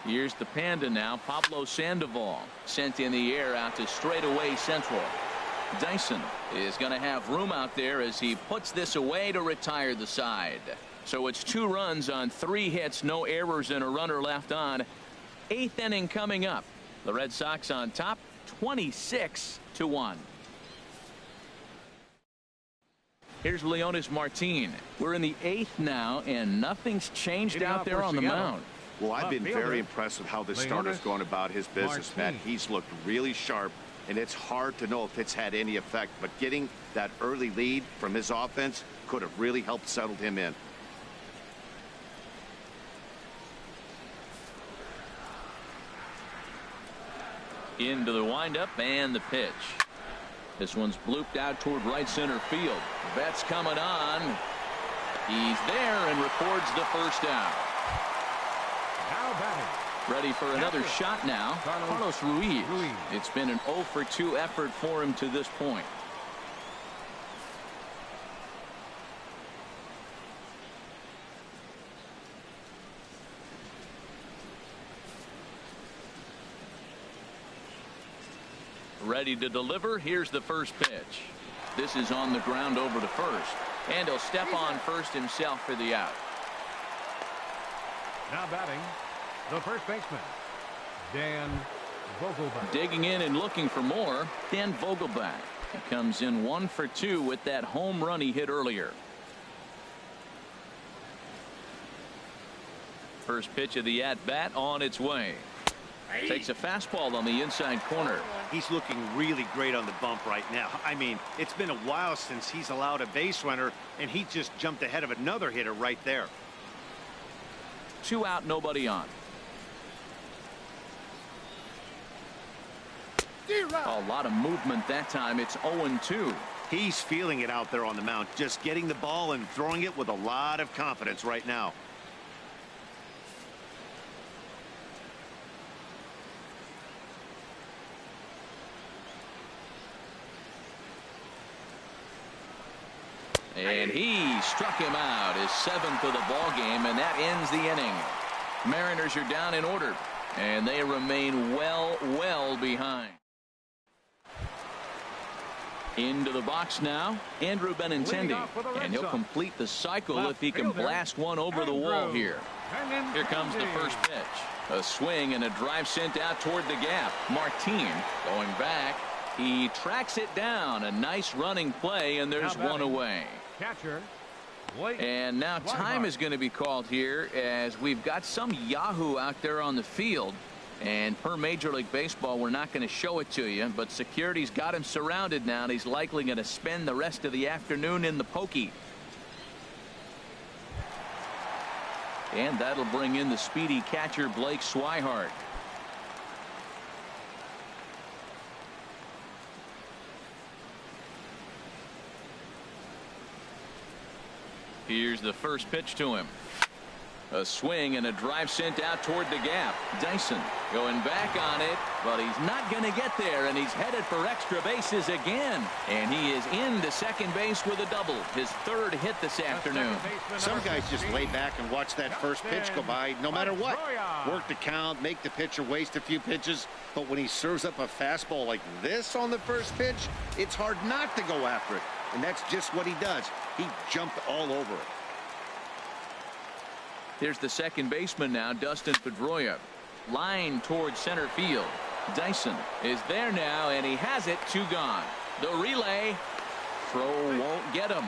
Here's the Panda now. Pablo Sandoval sent in the air out to straightaway central. Dyson is going to have room out there as he puts this away to retire the side. So it's 2 runs on 3 hits, no errors, and a runner left on. 8th inning coming up. The Red Sox on top, 26-1. Here's Leonis Martin. We're in the 8th now, and nothing's changed out there on the mound. Well, I've been very impressed with how this starter's going about his business, Matt. He's looked really sharp, and it's hard to know if it's had any effect. But getting that early lead from his offense could have really helped settle him in. Into the windup and the pitch. This one's blooped out toward right center field. Betts coming on. He's there and records the first out. Ready for another shot now. Carlos Ruiz. It's been an 0-for-2 effort for him to this point. Ready to deliver. Here's the first pitch. This is on the ground over to first. And he'll step on first himself for the out. Now batting, the first baseman, Dan Vogelbach. Digging in and looking for more, Dan Vogelbach. He comes in 1 for 2 with that home run he hit earlier. First pitch of the at-bat on its way. Takes a fastball on the inside corner. He's looking really great on the bump right now. I mean, it's been a while since he's allowed a base runner, and he just jumped ahead of another hitter right there. 2 out, nobody on. A lot of movement that time. It's 0-2. He's feeling it out there on the mound, just getting the ball and throwing it with a lot of confidence right now. And he struck him out, his 7th of the ball game, and that ends the inning. Mariners are down in order, and they remain well behind. Into the box now, Andrew Benintendi, and he'll complete the cycle if he can blast one over the wall here. Here comes the first pitch. A swing and a drive sent out toward the gap. Martin going back. He tracks it down. A nice running play, and there's one away. Catcher. And now time is going to be called here as we've got some Yahoo out there on the field. And per Major League Baseball, we're not going to show it to you, but security's got him surrounded now, and he's likely going to spend the rest of the afternoon in the pokey. And that'll bring in the speedy catcher Blake Swihart. Here's the first pitch to him. A swing and a drive sent out toward the gap. Dyson going back on it, but he's not going to get there, and he's headed for extra bases again. And he is into second base with a double, his third hit this afternoon. Some guys just lay back and watch that first pitch go by no matter what. Work the count, make the pitcher waste a few pitches, but when he serves up a fastball like this on the first pitch, it's hard not to go after it. And that's just what he does. He jumped all over it. Here's the second baseman now, Dustin Pedroia. Line towards center field. Dyson is there now, and he has it. 2 gone. The relay. Throw won't get him.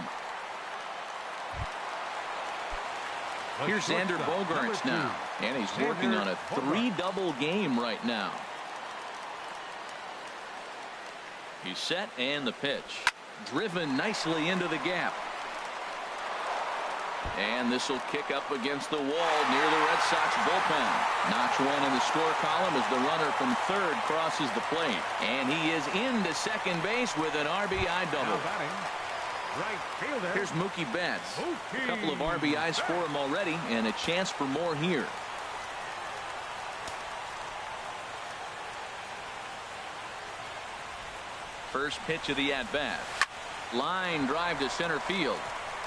Here's Xander Bogaerts now, and he's working on a 3-double game right now. He's set, and the pitch. Driven nicely into the gap. And this will kick up against the wall near the Red Sox bullpen. Notch one in the score column as the runner from third crosses the plate. And he is into second base with an RBI double. Right fielder. Here's Mookie Betts. A couple of RBIs for him already, and a chance for more here. First pitch of the at-bat. Line drive to center field.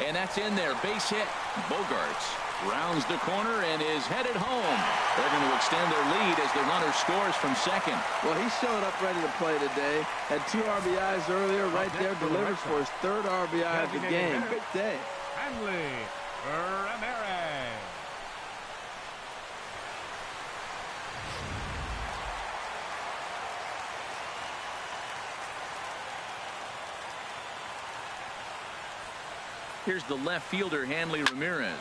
And that's in there. Base hit. Bogaerts rounds the corner and is headed home. They're going to extend their lead as the runner scores from second. Well, he showed up ready to play today. Had 2 RBIs earlier. Right there, delivers for his 3rd RBI of the game. Big day. Hanley Ramirez. Here's the left fielder, Hanley Ramirez.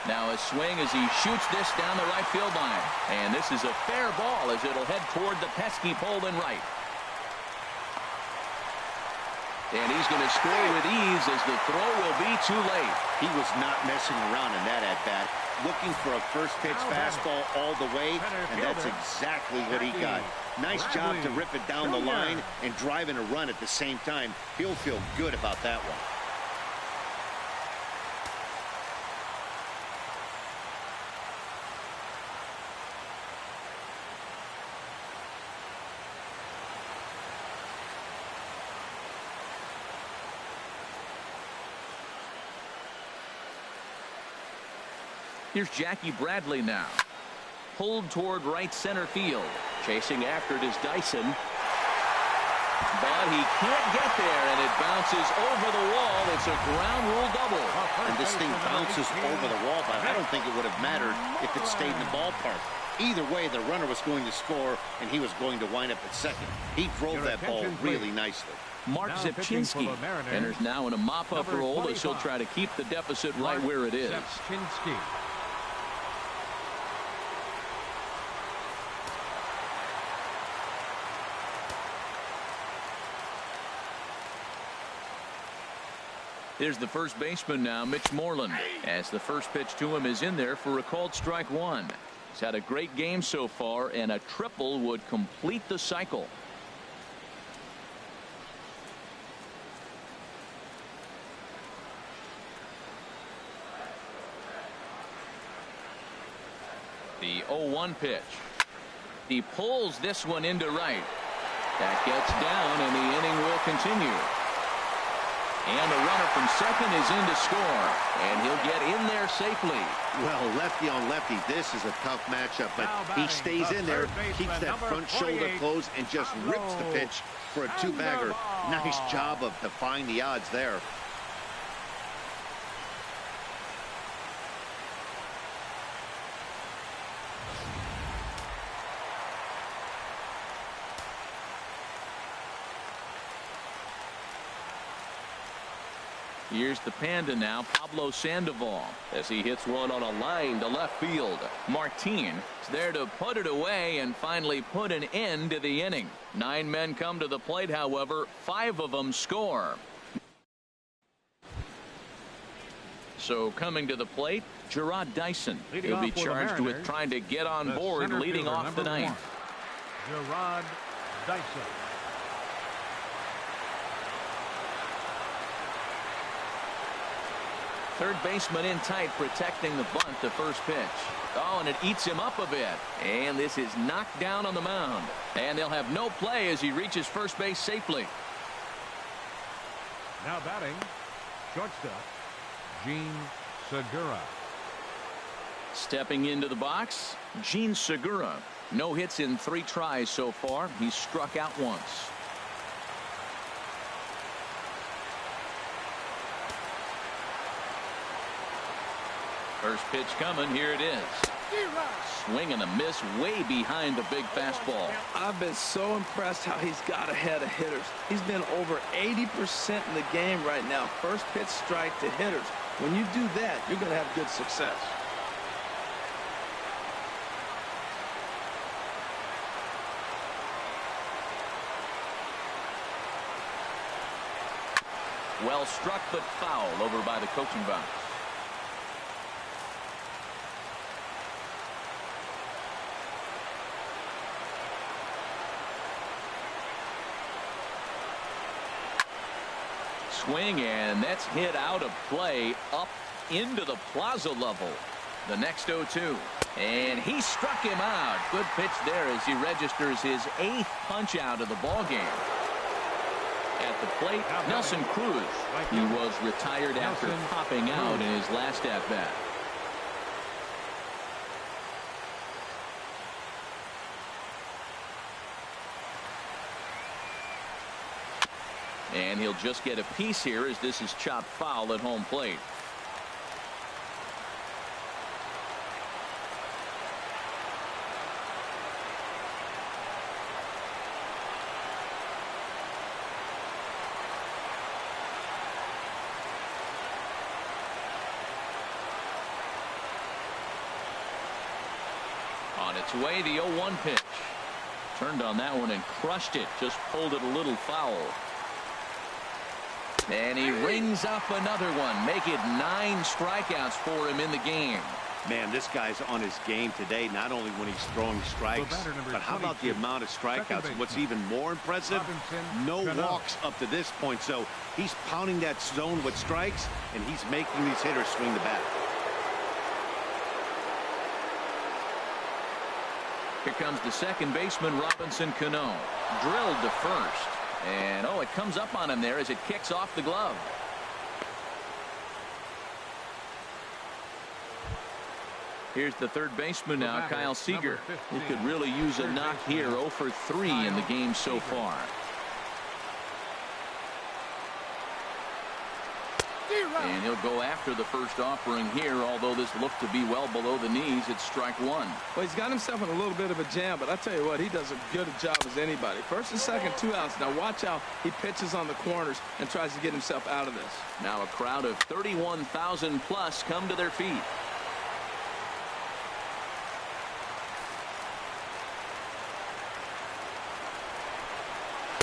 Now a swing as he shoots this down the right field line. And this is a fair ball as it'll head toward the pesky pole and right. And he's going to score with ease as the throw will be too late. He was not messing around in that at-bat. Looking for a first pitch fastball all the way, and that's exactly what he got. Nice job to rip it down the line and driving a run at the same time. He'll feel good about that one. Here's Jackie Bradley now. Pulled toward right center field. Chasing after it is Dyson. But he can't get there, and it bounces over the wall. It's a ground rule double. And this thing bounces over the wall, but I don't think it would have mattered if it stayed in the ballpark. Either way, the runner was going to score, and he was going to wind up at second. He drove that ball really nicely. Mark Zipchinski enters now in a mop-up role as he'll try to keep the deficit right where it is. Zipchinski. Here's the first baseman now, Mitch Moreland, as the first pitch to him is in there for a called strike 1. He's had a great game so far, and a triple would complete the cycle. The 0-1 pitch. He pulls this one into right. That gets down, and the inning will continue. And the runner from second is in to score, and he'll get in there safely. Well, lefty on lefty, this is a tough matchup, but he stays in there, keeps that front shoulder closed, and just rips the pitch for a 2-bagger. Nice job of defying the odds there. Here's the Panda now, Pablo Sandoval, as he hits one on a line to left field. Martin is there to put it away and finally put an end to the inning. 9 men come to the plate, however, 5 of them score. So coming to the plate, Gerard Dyson. He'll be charged with trying to get on board leading off the ninth. Gerard Dyson. Third baseman in tight, protecting the bunt to first pitch. Oh, and it eats him up a bit. And this is knocked down on the mound. And they'll have no play as he reaches first base safely. Now batting, shortstop, Gene Segura. Stepping into the box, Gene Segura. No hits in 3 tries so far. He's struck out once. First pitch coming. Here it is. Swing and a miss way behind the big fastball. I've been so impressed how he's got ahead of hitters. He's been over 80% in the game right now. First pitch strike to hitters. When you do that, you're going to have good success. Well struck, but foul over by the coaching box. Swing, and that's hit out of play up into the plaza level. The next 0-2, and he struck him out. Good pitch there as he registers his 8th punch out of the ball game. At the plate, Nelson Cruz. He was retired after popping out in his last at bat. And he'll just get a piece here as this is chopped foul at home plate. On its way, the 0-1 pitch. Turned on that one and crushed it. Just pulled it a little foul. And he rings up another one. Make it 9 strikeouts for him in the game. Man, this guy's on his game today, not only when he's throwing strikes, but how about the amount of strikeouts? And what's even more impressive, no walks up to this point. So he's pounding that zone with strikes, and he's making these hitters swing the bat. Here comes the second baseman, Robinson Cano. Drilled to first. And, oh, it comes up on him there as it kicks off the glove. Here's the third baseman now, Kyle Seager. He could really use a knock here. 0 for 3 in the game so far. And he'll go after the first offering here, although this looked to be well below the knees. It's strike 1. Well, he's got himself in a little bit of a jam, but I tell you what, he does as good a job as anybody. First and second, 2 outs. Now watch how he pitches on the corners and tries to get himself out of this. Now a crowd of 31,000 plus come to their feet.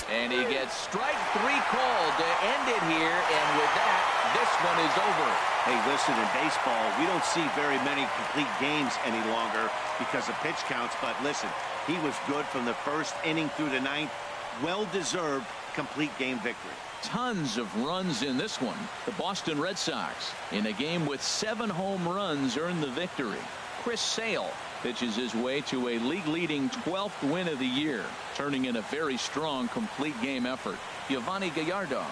And he gets strike 3 called to end it here, and with that, this one is over. Hey, listen, in baseball, we don't see very many complete games any longer because of pitch counts, but listen, he was good from the first inning through the 9th. Well-deserved complete game victory. Tons of runs in this one. The Boston Red Sox, in a game with 7 home runs, earned the victory. Chris Sale pitches his way to a league-leading 12th win of the year, turning in a very strong complete game effort. Giovanni Gallardo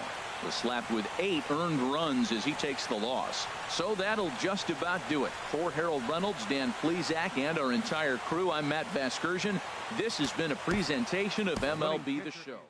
was slapped with 8 earned runs as he takes the loss. So that'll just about do it. For Harold Reynolds, Dan Plesac, and our entire crew, I'm Matt Vasgersian. This has been a presentation of MLB The Show.